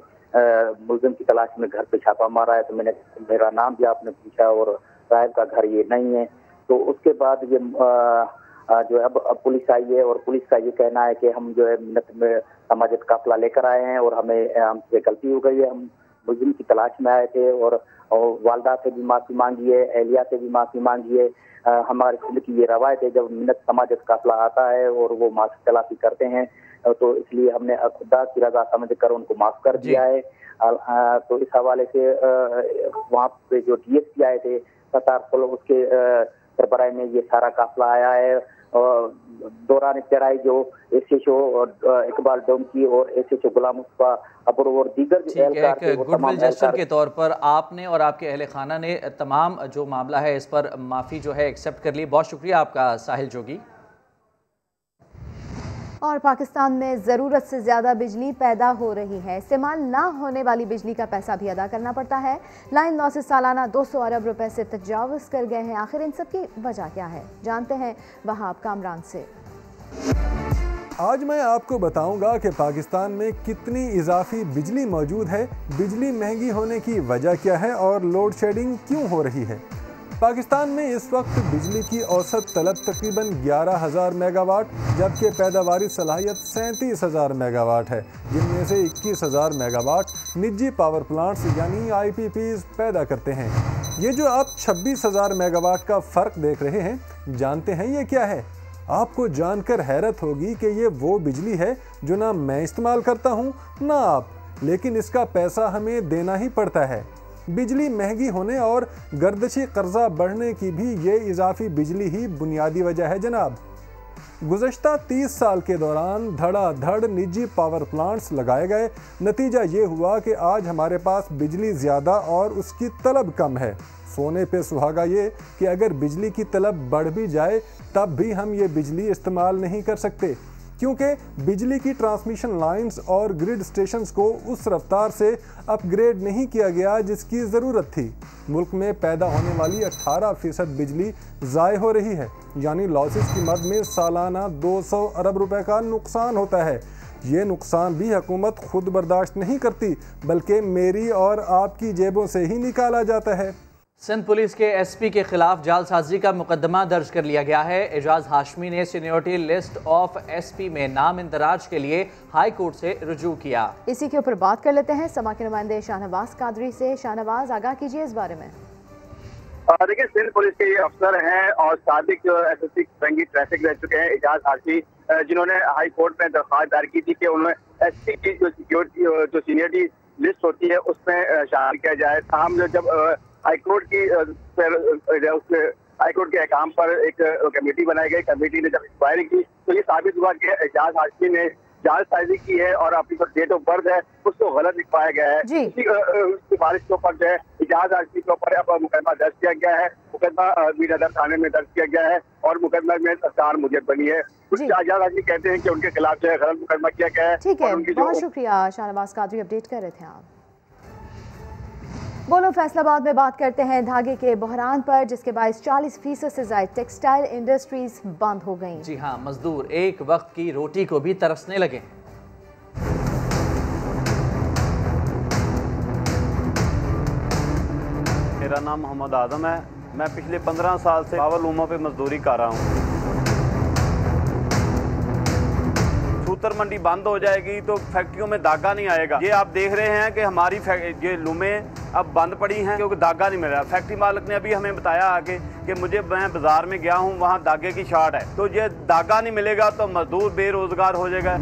मुलजिम की तलाश में घर पे छापा मारा है। तो मैंने मेरा नाम भी आपने पूछा और राहब का घर ये नहीं है। तो उसके बाद ये जो है अब पुलिस आई है और पुलिस का ये कहना है कि हम जो है मिन्नत में समाजत काफिला लेकर आए हैं और हमसे गलती हो गई है, हम मुलजिम की तलाश में आए थे और वालदा से भी माफ़ी मांगी है, एहलिया से भी माफ़ी मांगी है। हमारे सिंध की ये रवायत है, जब मिन्नत समाजत काफिला आता है और वो माफ़ी तलाफी करते हैं तो इसलिए हमने खुदा की रजा समझ कर उनको माफ़ कर दिया है। तो इस हवाले से वहाँ पे जो DSP आए थे सतारपुल, उसके सरबराह में ये सारा काफिला आया है। दौरान चढ़ाई जो SHO इकबाल डोमकी और SHO गुलाम मुस्तफा अबर और दीगर जो एहलकार थे, वो गुडविल जेस्चर के तौर पर आपने और आपके अहले खाना ने तमाम जो मामला है इस पर माफ़ी जो है एक्सेप्ट कर ली। बहुत शुक्रिया आपका साहिल जोगी। और पाकिस्तान में ज़रूरत से ज़्यादा बिजली पैदा हो रही है, इस्तेमाल ना होने वाली बिजली का पैसा भी अदा करना पड़ता है। लाइन लॉसेस सालाना 200 अरब रुपए से तजावुज़ कर गए हैं। आखिर इन सब की वजह क्या है, जानते हैं वहाब कामरान से। आज मैं आपको बताऊंगा कि पाकिस्तान में कितनी इजाफी बिजली मौजूद है, बिजली महंगी होने की वजह क्या है और लोड शेडिंग क्यों हो रही है। पाकिस्तान में इस वक्त बिजली की औसत तलब तकरीबन 11,000 मेगावाट जबकि पैदावारी सलाहियत 37,000 मेगावाट है, जिनमें से 21,000 मेगावाट निजी पावर प्लांट्स यानी IPPs पैदा करते हैं। ये जो आप 26,000 मेगावाट का फ़र्क देख रहे हैं, जानते हैं ये क्या है? आपको जानकर हैरत होगी कि ये वो बिजली है जो ना मैं इस्तेमाल करता हूँ ना आप, लेकिन इसका पैसा हमें देना ही पड़ता है। बिजली महंगी होने और गर्दिशी कर्जा बढ़ने की भी ये इजाफी बिजली ही बुनियादी वजह है जनाब। गुज़श्ता 30 साल के दौरान धड़ाधड़ निजी पावर प्लांट्स लगाए गए। नतीजा ये हुआ कि आज हमारे पास बिजली ज़्यादा और उसकी तलब कम है। सोने पे सुहागा ये कि अगर बिजली की तलब बढ़ भी जाए तब भी हम ये बिजली इस्तेमाल नहीं कर सकते, क्योंकि बिजली की ट्रांसमिशन लाइंस और ग्रिड स्टेशंस को उस रफ्तार से अपग्रेड नहीं किया गया जिसकी ज़रूरत थी। मुल्क में पैदा होने वाली 18% बिजली ज़ाय हो रही है, यानी लॉसेस की मद में सालाना 200 अरब रुपए का नुकसान होता है। ये नुकसान भी हुकूमत खुद बर्दाश्त नहीं करती, बल्कि मेरी और आपकी जेबों से ही निकाला जाता है। सिंध पुलिस के SP के खिलाफ जालसाजी का मुकदमा दर्ज कर लिया गया है। एजाज हाशमी ने सीनियरिटी लिस्ट ऑफ SP में नाम इंदराज के लिए हाई कोर्ट से रुजू किया। इसी के ऊपर बात कर लेते हैं समा के नुमाइंदे शाहनवाज कादरी से। शाहनवाज, आगाह कीजिए इस बारे में। देखिए, सिंध पुलिस के ये अफसर हैं और साबिक SSP रंगी ट्रैफिक रह चुके हैं एजाज हाशमी, जिन्होंने हाई कोर्ट में दरख्वास्त दायर की थी कि उन्हें SP की जो सीनियरिटी लिस्ट होती है उसमें शामिल किया जाए। ताहम जब हाईकोर्ट की हाईकोर्ट के अहकाम पर एक कमेटी बनाई गई, कमेटी ने जब इंक्वायरी की तो ये साबित हुआ कि एजाज हाशमी ने जालसाजी की है और अपनी जो डेट ऑफ बर्थ है उसको गलत लिखवाया गया है। इसी सिफारिश के ऊपर जो है एजाज हाशमी के ऊपर अब मुकदमा दर्ज किया गया है। मुकदमा मीरनगर थाने में दर्ज किया गया है और मुकदमा में सरकार मुजब बनी है। कुछ एजाज हाशमी कहते हैं कि उनके खिलाफ जो है गलत मुकदमा किया गया है। ठीक है, बहुत शुक्रिया शाहनवाज कादरी, अपडेट कर रहे थे आप। बोलो फैसलाबाद में बात करते हैं धागे के बहरान पर, जिसके बायस 40% से ज्यादा टेक्सटाइल इंडस्ट्रीज बंद हो गई। जी हाँ, मजदूर एक वक्त की रोटी को भी तरसने लगे। मेरा नाम मोहम्मद आजम है। मैं पिछले 15 साल से पावर लूमों पे मजदूरी कर रहा हूँ। कबूतर मंडी बंद हो जाएगी तो फैक्ट्रियों में दागा नहीं आएगा। ये आप देख रहे हैं कि हमारी ये लूमें अब बंद पड़ी हैं क्योंकि दागा नहीं मिल रहा। फैक्ट्री मालिक ने अभी हमें बताया आके कि मैं बाजार में गया हूँ, वहाँ दागे की शार्ट है, तो ये दागा नहीं मिलेगा तो मजदूर बेरोजगार हो जाएगा।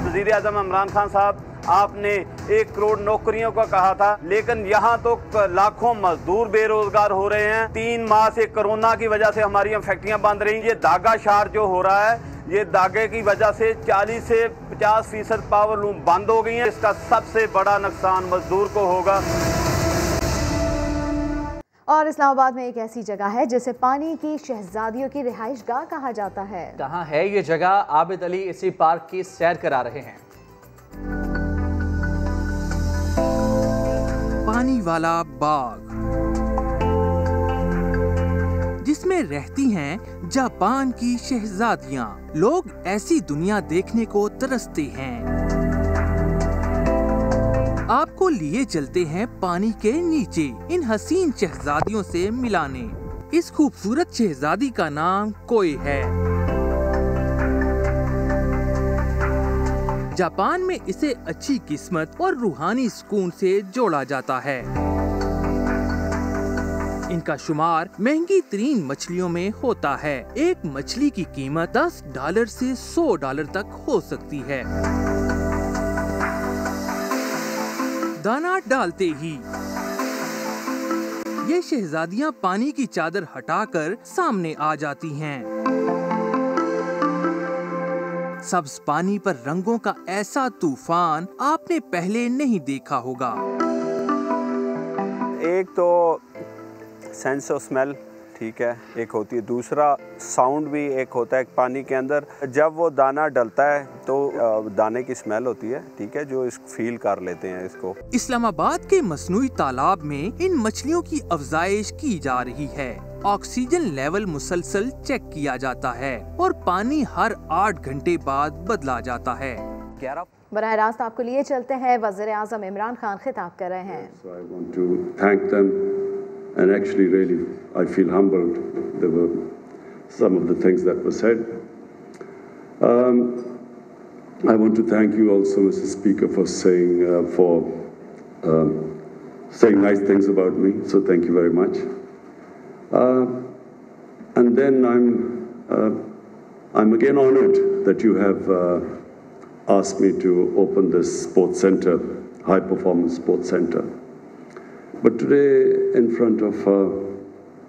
वज़ीर आज़म इमरान खान साहब, आपने 1 करोड़ नौकरियों का कहा था, लेकिन यहाँ तो लाखों मजदूर बेरोजगार हो रहे हैं। 3 माह से कोरोना की वजह से हमारी फैक्ट्रियां बंद रही। ये दागा शार जो हो रहा है, ये दागे की वजह से 40 से 50% पावर लूम बंद हो गई हैं। इसका सबसे बड़ा नुकसान मजदूर को होगा। और इस्लामाबाद में एक ऐसी जगह है जिसे पानी की शहजादियों की रिहाइशगाह कहा जाता है। कहाँ है ये जगह? आबिद अली इसी पार्क की सैर करा रहे हैं। पानी वाला बाग, जिसमें रहती हैं जापान की शहजादियां। लोग ऐसी दुनिया देखने को तरसते हैं। आपको लिए चलते हैं पानी के नीचे इन हसीन शहजादियों से मिलाने। इस खूबसूरत शहजादी का नाम कोई है। जापान में इसे अच्छी किस्मत और रूहानी सुकून से जोड़ा जाता है। इनका शुमार महंगी तरीन मछलियों में होता है। एक मछली की कीमत $10 से $100 तक हो सकती है। दाना डालते ही ये शहजादियां पानी की चादर हटाकर सामने आ जाती हैं। सब्ज पानी पर रंगों का ऐसा तूफान आपने पहले नहीं देखा होगा। एक तो सेंस ऑफ स्मेल, ठीक है, एक होती है। दूसरा साउंड भी एक होता है पानी के अंदर। जब वो दाना डलता है तो दाने की स्मेल होती है, ठीक है, जो इस फील कर लेते हैं इसको। इस्लामाबाद के मसनूई तालाब में इन मछलियों की अफजाइश की जा रही है। ऑक्सीजन लेवल मुसलसल चेक किया जाता है और पानी हर 8 घंटे बाद बदला जाता है। बराह रास्त आपको लिए चलते हैं, वज़ीर आज़म इमरान खान खिताब कर रहे हैं। So I want to thank them, and actually really I feel humbled. There were some of the things that were said. I want to thank you also, Mr. Speaker, for saying nice things about me. So thank you very much. And then I'm again honored that you have asked me to open this sports center, high performance sports center. But today, in front of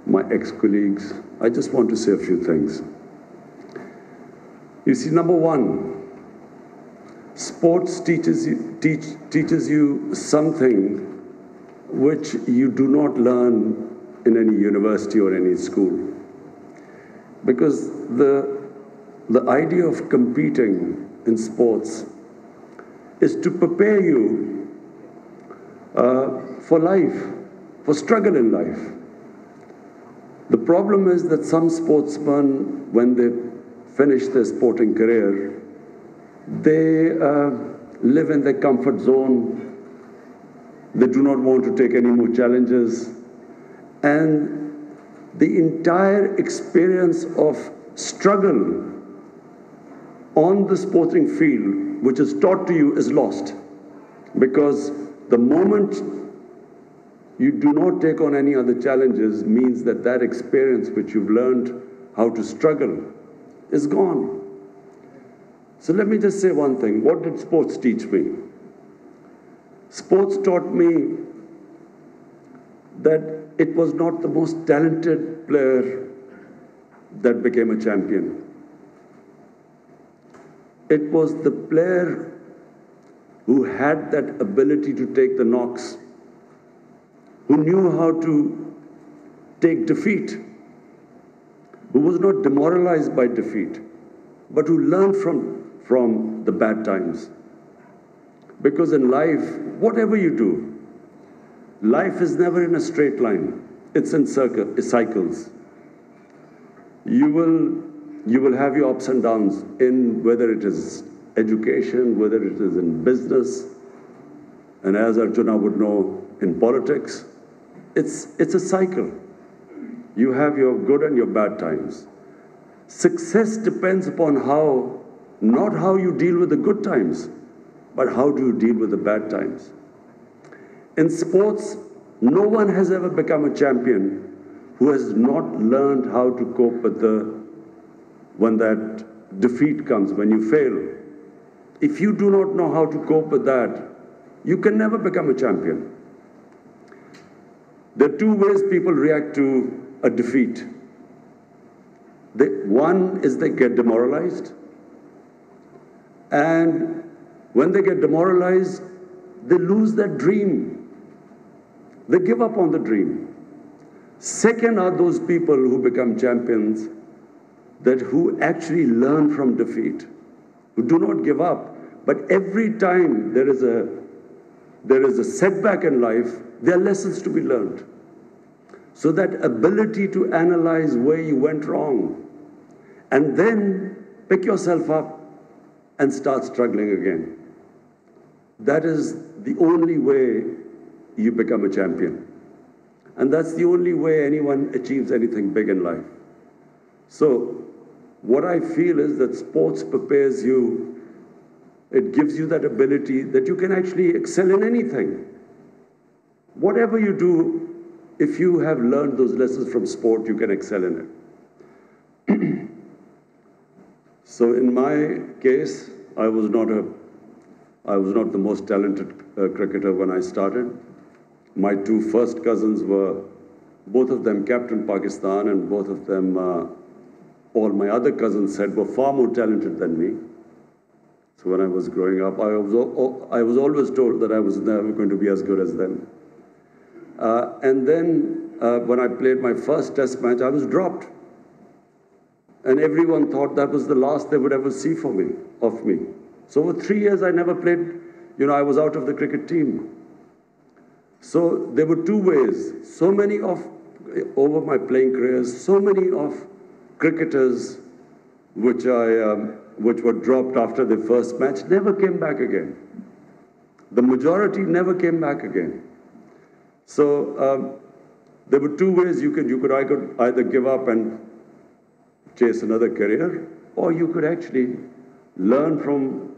my ex-colleagues, I just want to say a few things. You see, number one, sports teaches you something which you do not learn in any university or any school. Because the idea of competing in sports is to prepare you for life, for struggle in life. The problem is that some sportsmen, when they finish their sporting career, they live in their comfort zone. They do not want to take any more challenges. And the entire experience of struggle on the sporting field, which is taught to you, is lost. Because the moment you do not take on any other challenges means that that experience which you've learned how to struggle is gone. So let me just say one thing. What did sports teach me? Sports taught me that it was not the most talented player that became a champion. It was the player who had that ability to take the knocks, who knew how to take defeat, who was not demoralized by defeat, but who learned from the bad times. Because in life, whatever you do, life is never in a straight line. It's in cycles. You will have your ups and downs in whether it is education, whether it is in business, and as Arjuna would know, in politics. It's a cycle. You have your good and your bad times. Success depends upon not how you deal with the good times, but how do you deal with the bad times. In sports, no one has ever become a champion who has not learned how to cope with when that defeat comes, when you fail. If you do not know how to cope with that, you can never become a champion. There are two ways people react to a defeat. One is they get demoralized, and when they get demoralized, they lose their dream. They give up on the dream. Second are those people who become champions who actually learn from defeat, who do not give up, but every time there is a setback in life, there are lessons to be learned. So that ability to analyze where you went wrong and then pick yourself up and start struggling again. That is the only way you become a champion. And that's the only way anyone achieves anything big in life. So what I feel is that sports prepares you, it gives you that ability that you can actually excel in anything. Whatever you do, if you have learned those lessons from sport, you can excel in it. So in my case, I was not the most talented cricketer when I started. My two first cousins were, both of them captained Pakistan, and both of them, all my other cousins said, were far more talented than me. So when I was growing up, I was always told that I was never going to be as good as them. And then when I played my first test match, I was dropped. And everyone thought that was the last they would ever see of me. So for 3 years, I never played, I was out of the cricket team. So there were two ways. Over my playing careers, so many of cricketers which were dropped after their first match never came back again. The majority never came back again. So there were two ways I could either give up and chase another career, or you could actually learn from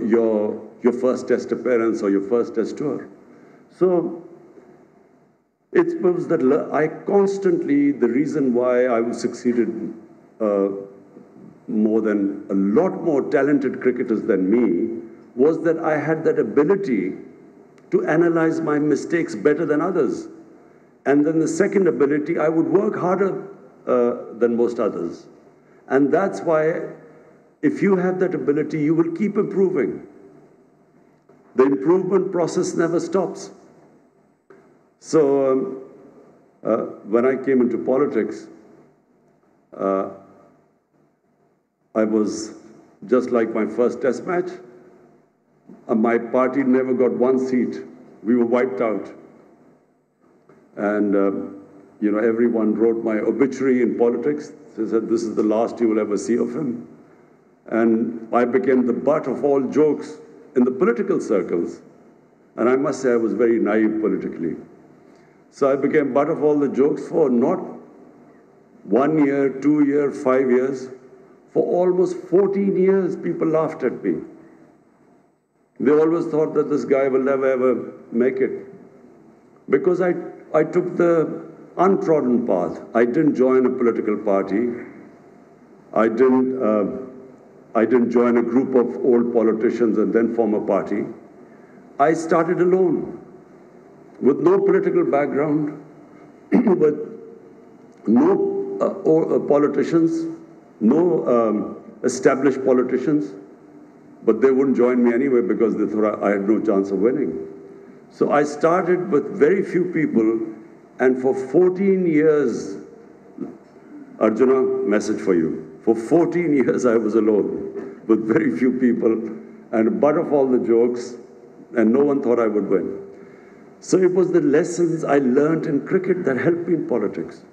your first test appearance or your first test tour. So it was that the reason why I succeeded more than a lot more talented cricketers than me was that I had that ability to analyze my mistakes better than others. And then the second ability, I would work harder than most others. And that's why, if you have that ability, you will keep improving. The improvement process never stops. So when I came into politics, I was just like my first test match. My party never got one seat. We were wiped out. And, everyone wrote my obituary in politics. They said, this is the last you will ever see of him. And I became the butt of all jokes in the political circles. And I must say I was very naive politically. So I became butt of all the jokes for not 1 year, 2 years, 5 years. For almost 14 years, people laughed at me. They always thought that this guy will never ever make it. Because I took the untrodden path. I didn't join a political party. I didn't join a group of old politicians and then form a party. I started alone, with no political background, with no politicians, no established politicians. But they wouldn't join me anyway because they thought I had no chance of winning. So I started with very few people, and for 14 years, Arjuna, message for you. For 14 years I was alone with very few people and butt of all the jokes, and no one thought I would win. So it was the lessons I learned in cricket that helped me in politics.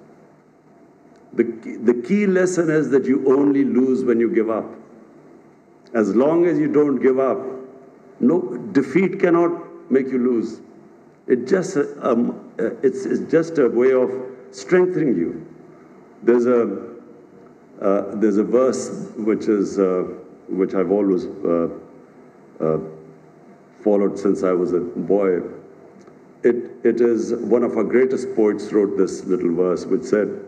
The key lesson is that you only lose when you give up. As long as you don't give up, no defeat cannot make you lose. It's just a way of strengthening you. There's there's a verse which I've always followed since I was a boy. It is one of our greatest poets wrote this little verse, which said,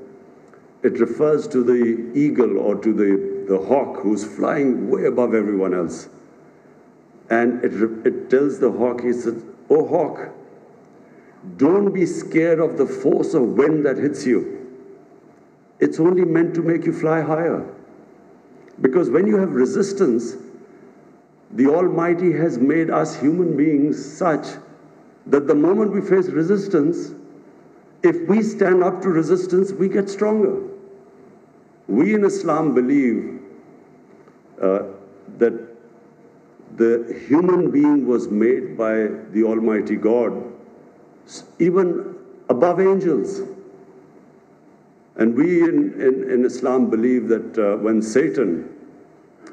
it refers to the eagle or to the hawk who's flying way above everyone else. And it tells the hawk, he says, "Oh hawk, don't be scared of the force of wind that hits you. It's only meant to make you fly higher. Because when you have resistance, the Almighty has made us human beings such that the moment we face resistance, if we stand up to resistance, we get stronger." We in Islam believe that the human being was made by the Almighty God, even above angels. And we in Islam believe that when Satan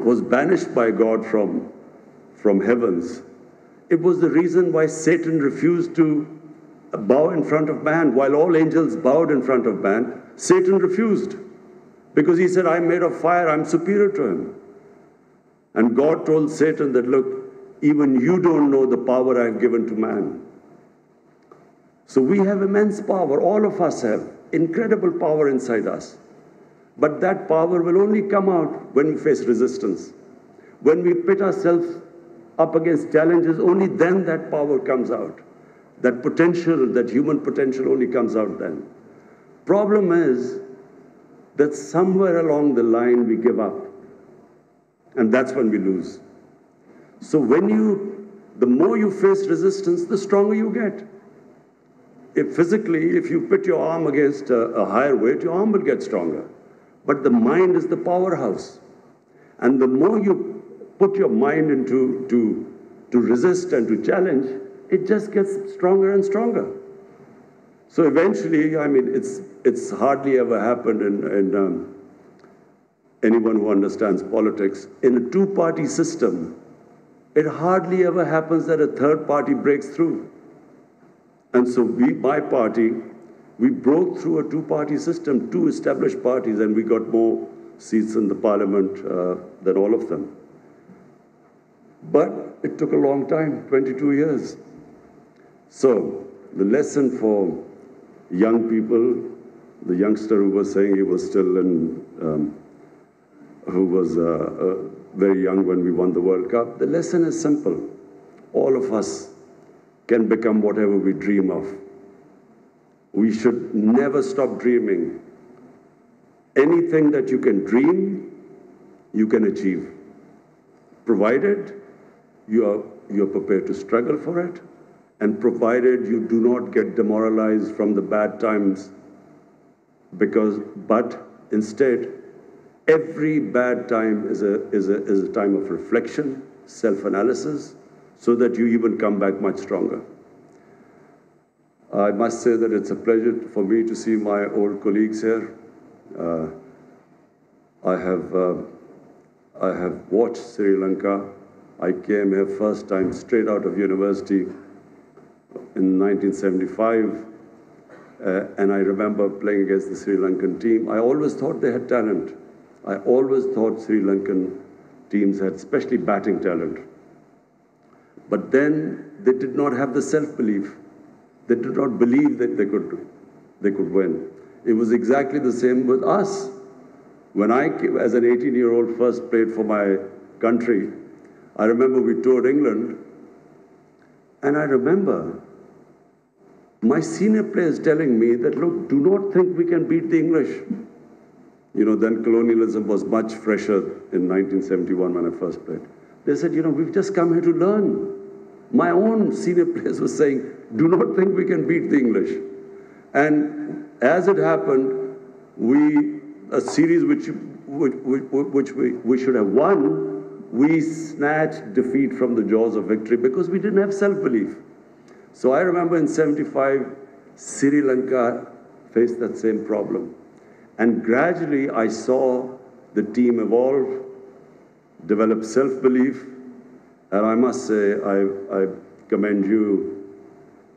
was banished by God from heavens, it was the reason why Satan refused to bow in front of man. While all angels bowed in front of man, Satan refused. Because he said, "I'm made of fire, I'm superior to him." And God told Satan that, "Look, even you don't know the power I've given to man." So we have immense power, all of us have incredible power inside us. But that power will only come out when we face resistance. When we pit ourselves up against challenges, only then that power comes out. That potential, that human potential only comes out then. Problem is that somewhere along the line we give up. And that's when we lose. So the more you face resistance, the stronger you get. If you put your arm against a higher weight, your arm will get stronger. But the mind is the powerhouse. And the more you put your mind into to resist and to challenge, it just gets stronger and stronger. So eventually, I mean, it's hardly ever happened in anyone who understands politics. In a two-party system, it hardly ever happens that a third party breaks through. And so my party, we broke through a two-party system, two established parties, and we got more seats in the parliament than all of them. But it took a long time, 22 years. So the lesson for young people, the youngster who was saying he was still who was very young when we won the World Cup, the lesson is simple. All of us can become whatever we dream of. We should never stop dreaming. Anything that you can dream, you can achieve, provided you are prepared to struggle for it, and provided you do not get demoralized from the bad times, but instead, every bad time is a time of reflection, self-analysis, so that you even come back much stronger. I must say that it's a pleasure for me to see my old colleagues here. I have watched Sri Lanka. I came here first time straight out of university in 1975, and I remember playing against the Sri Lankan team. I always thought they had talent. I always thought Sri Lankan teams had especially batting talent. But then they did not have the self-belief. They did not believe that they could win. It was exactly the same with us. When I, as an 18-year-old, first played for my country, I remember we toured England, and I remember my senior players telling me that, look, do not think we can beat the English. You know, then colonialism was much fresher in 1971 when I first played. They said, you know, we've just come here to learn. My own senior players were saying, do not think we can beat the English. And as it happened, a series which we should have won, we snatched defeat from the jaws of victory because we didn't have self-belief. So I remember in '75, Sri Lanka faced that same problem. And gradually I saw the team evolve, develop self-belief, and I must say I commend you,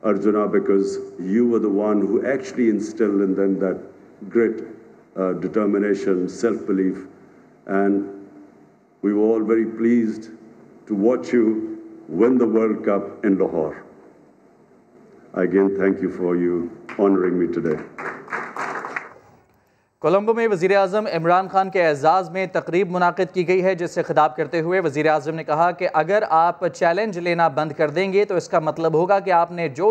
Arjuna, because you were the one who actually instilled in them that grit, determination, self-belief, and we were all very pleased to watch you win the World Cup in Lahore. Again, thank you for you honoring me today. Colombo में वज़ीर-ए-आज़म इमरान खान के एजाज़ में तकरीब मुनाकिद की गई है, जिससे खिताब करते हुए वज़ीर-ए-आज़म ने कहा कि अगर आप चैलेंज लेना बंद कर देंगे तो इसका मतलब होगा कि आपने जो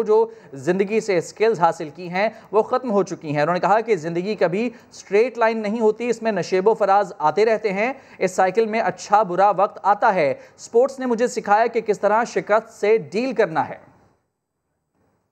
ज़िंदगी से स्किल्स हासिल की हैं वो ख़त्म हो चुकी हैं। उन्होंने कहा कि ज़िंदगी कभी स्ट्रेट लाइन नहीं होती, इसमें नशेबो फराज आते रहते हैं, इस साइकिल में अच्छा बुरा वक्त आता है। स्पोर्ट्स ने मुझे सिखाया कि किस तरह शिकस्त से डील करना है।